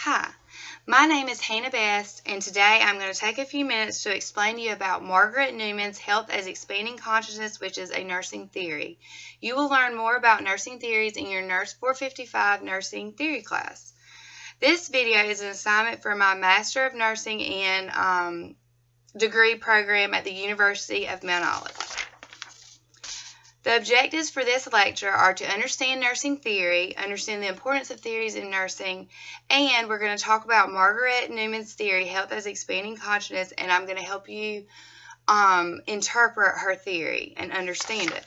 Hi, my name is Hannah Best, and today I'm going to take a few minutes to explain to you about Margaret Newman's Health as Expanding Consciousness, which is a nursing theory. You will learn more about nursing theories in your Nurse 455 nursing theory class. This video is an assignment for my Master of Nursing in degree program at the University of Mount Olive. The objectives for this lecture are to understand nursing theory, understand the importance of theories in nursing, and we're going to talk about Margaret Newman's theory, Health as Expanding Consciousness, and I'm going to help you interpret her theory and understand it.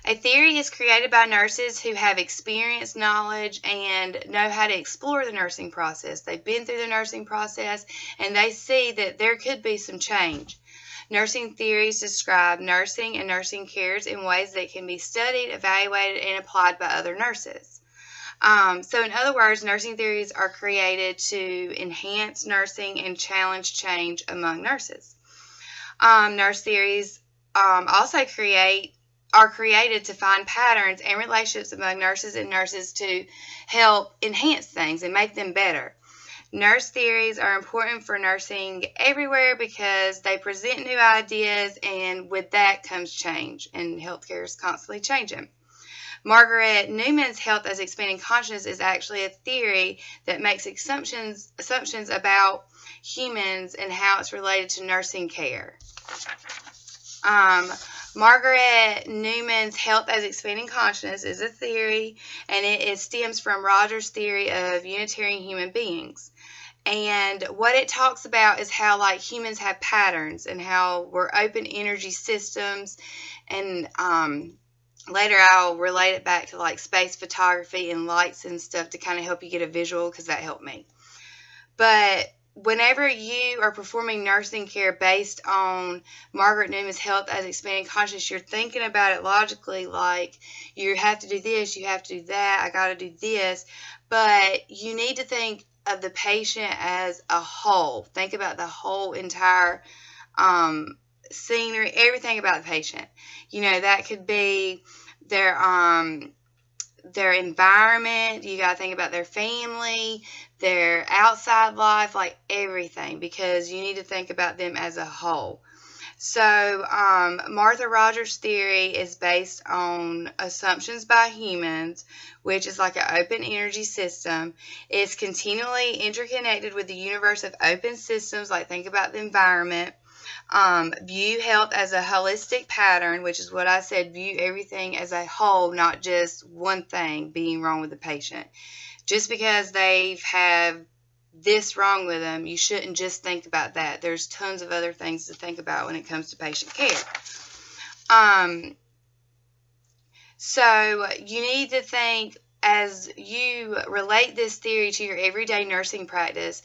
A theory is created by nurses who have experience, knowledge, and know how to explore the nursing process. They've been through the nursing process, and they see that there could be some change. Nursing theories describe nursing and nursing cares in ways that can be studied, evaluated, and applied by other nurses. So in other words, nursing theories are created to enhance nursing and challenge change among nurses. Nurse theories also are created to find patterns and relationships among nurses and nurses to help enhance things and make them better. Nurse theories are important for nursing everywhere because they present new ideas, and with that comes change, and healthcare is constantly changing. Margaret Newman's Health as Expanding Consciousness is actually a theory that makes assumptions about humans and how it's related to nursing care. Margaret Newman's Health as Expanding Consciousness is a theory, and it stems from Rogers' theory of Unitarian human beings. And what it talks about is how, like, humans have patterns and how we're open energy systems. And later I'll relate it back to, like, space photography and lights and stuff to kind of help you get a visual, because that helped me. But whenever you are performing nursing care based on Margaret Newman's Health as Expanding Consciousness, you're thinking about it logically, like, you have to do this, you have to do that, I got to do this. But you need to think of the patient as a whole. Think about the whole entire scenery, everything about the patient. You know, that could be their environment. You got to think about their family, their outside life, like everything, because you need to think about them as a whole. So Martha Rogers' theory is based on assumptions by humans, which is like an open energy system. It's continually interconnected with the universe of open systems, like think about the environment. View health as a holistic pattern, which is what I said, view everything as a whole, not just one thing being wrong with the patient. Just because they have this wrong with them, you shouldn't just think about that. There's tons of other things to think about when it comes to patient care. So you need to think, as you relate this theory to your everyday nursing practice,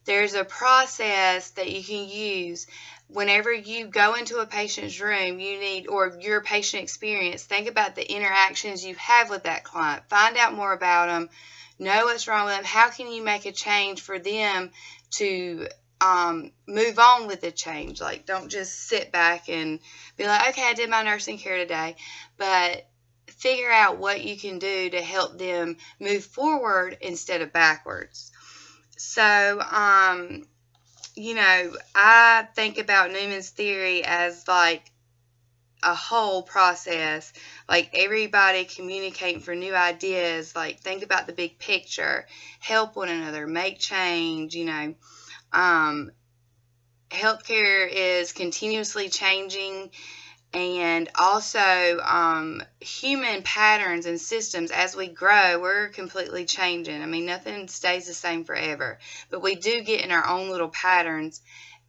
there's a process that you can use whenever you go into a patient's room. You need, or your patient experience, think about the interactions you have with that client. Find out more about them. Know what's wrong with them. How can you make a change for them to move on with the change? Like, don't just sit back and be like, okay, I did my nursing care today. But figure out what you can do to help them move forward instead of backwards. So, you know, I think about Newman's theory as like a whole process, like everybody communicating for new ideas, like think about the big picture, help one another, make change. You know, healthcare is continuously changing, and also human patterns and systems, as we grow, we're completely changing. I mean, nothing stays the same forever, but we do get in our own little patterns.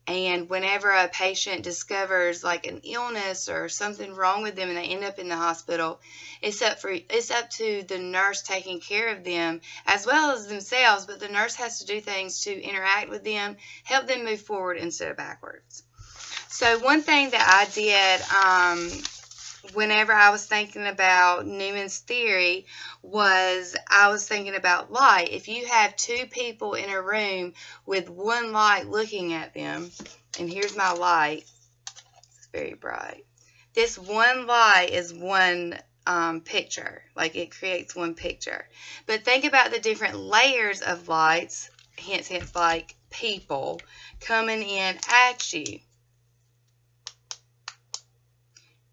And whenever a patient discovers like an illness or something wrong with them and they end up in the hospital, it's up to the nurse taking care of them as well as themselves, but the nurse has to do things to interact with them, help them move forward instead of backwards. So one thing that I did whenever I was thinking about Newman's theory was I was thinking about light. If you have two people in a room with one light looking at them, and here's my light, it's very bright. This one light is one picture. Like it creates one picture. But think about the different layers of lights, hence like people coming in at you.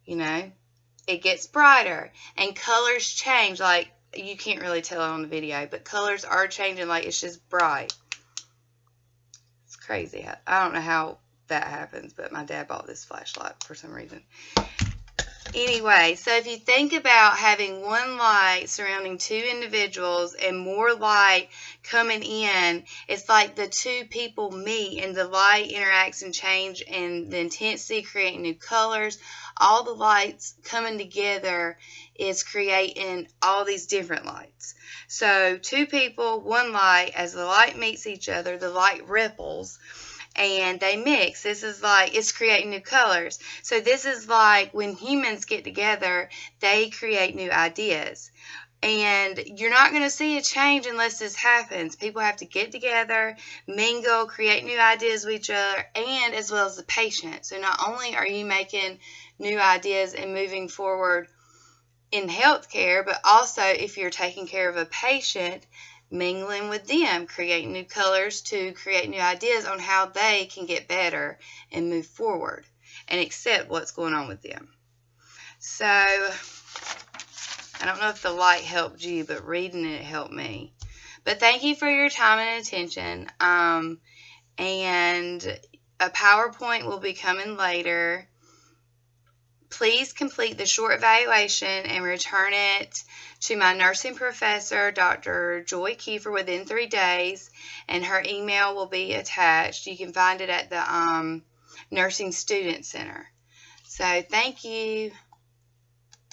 You know, it gets brighter and colors change. Like you can't really tell it on the video, but colors are changing. Like it's just bright. It's crazy. I don't know how that happens, but my dad bought this flashlight for some reason. Anyway, so if you think about having one light surrounding two individuals and more light coming in, it's like the two people meet and the light interacts and change and the intensity creating new colors. All the lights coming together is creating all these different lights. So two people, one light, as the light meets each other, the light ripples and they mix. This is like, it's creating new colors. So this is like when humans get together, they create new ideas. And you're not going to see a change unless this happens. People have to get together, mingle, create new ideas with each other, and as well as the patient. So not only are you making new ideas and moving forward in healthcare, but also if you're taking care of a patient, mingling with them, creating new colors to create new ideas on how they can get better and move forward and accept what's going on with them. So, I don't know if the light helped you, but reading it helped me. But thank you for your time and attention. And a PowerPoint will be coming later. Please complete the short evaluation and return it to my nursing professor, Dr. Joy Kiefer, within 3 days, and her email will be attached. You can find it at the Nursing Student Center. So, thank you.